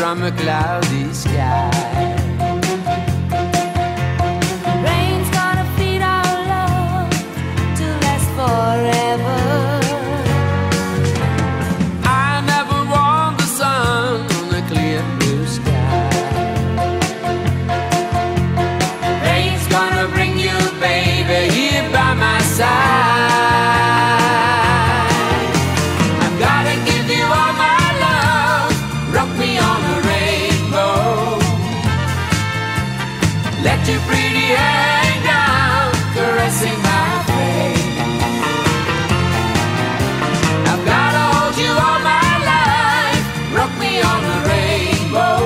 from a cloudy sky. Rain's gonna feed our love to last forever. I never want the sun on a clear blue sky. Rain's gonna bring you, baby, here by my side. I've gotta give you all my love, rock me on a rainbow. Let your pretty hang down, caressing my face. I've gotta hold you all my life, rock me on a rainbow.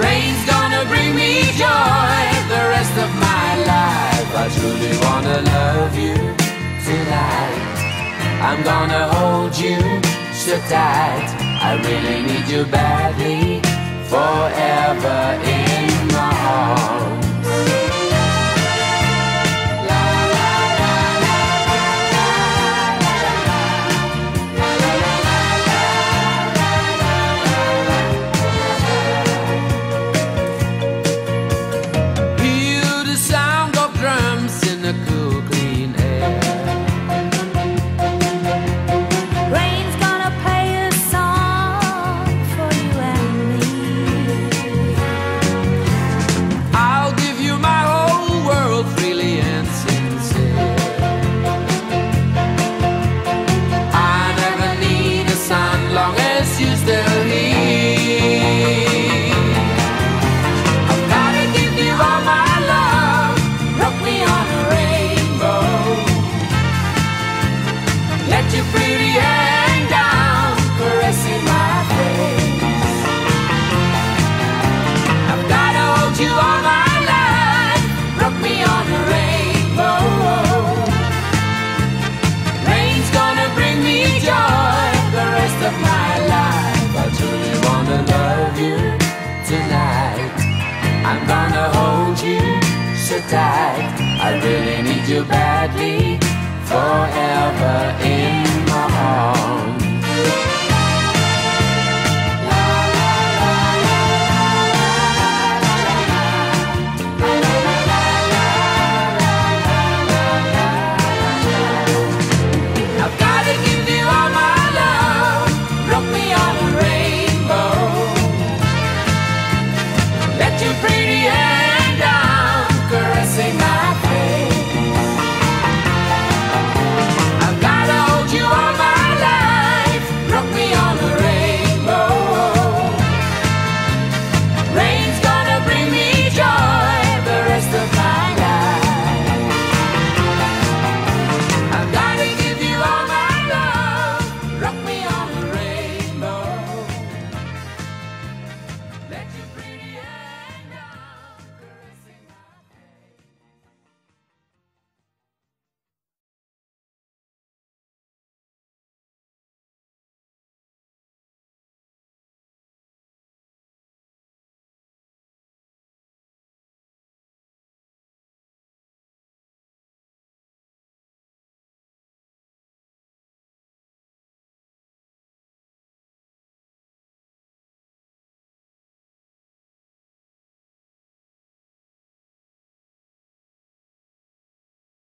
Rain's gonna bring me joy the rest of my life. I truly wanna love you tonight. I'm gonna hold you so tight. I really need you badly, forever in my arms. Hear the sound of drums in the cool, clean air. Rain's gonna play a song for you and me. I'll give you my whole world freely and sincere. I never need a sun long as you're still here. I've gotta give you all my love, rock me on a rainbow. Let your pretty hang down, caressing my face. I've gotta hold you all my life, rock me on a rainbow. Rain's gonna bring me joy the rest of my life. I truly wanna love you tonight. I'm gonna hold you so tight. I really need you badly, forever in